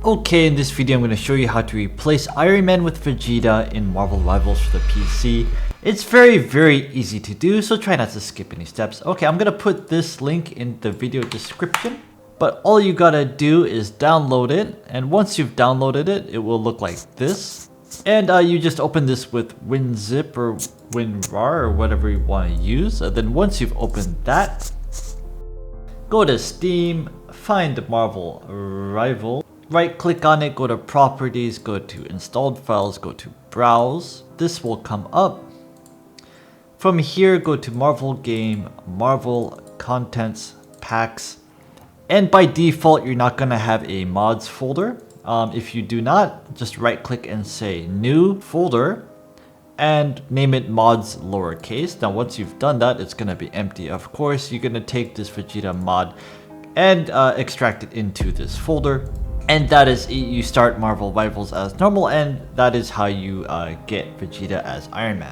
Okay, in this video I'm going to show you how to replace Iron Man with Vegeta in Marvel Rivals for the PC. It's very easy to do, so try not to skip any steps. Okay, I'm going to put this link in the video description, but all you gotta do is download it, and once you've downloaded it, it will look like this. And you just open this with WinZip or WinRAR or whatever you want to use. Then once you've opened that, go to Steam, find Marvel Rival. Right click on it, go to properties, go to installed files, go to browse. This will come up. From here, go to Marvel game, Marvel contents, packs. And by default, you're not gonna have a mods folder. If you do not, just right click and say new folder and name it mods lowercase. Now once you've done that, it's gonna be empty. Of course, you're gonna take this Vegeta mod and extract it into this folder. And that is it. You start Marvel Rivals as normal, and that is how you get Vegeta as Iron Man.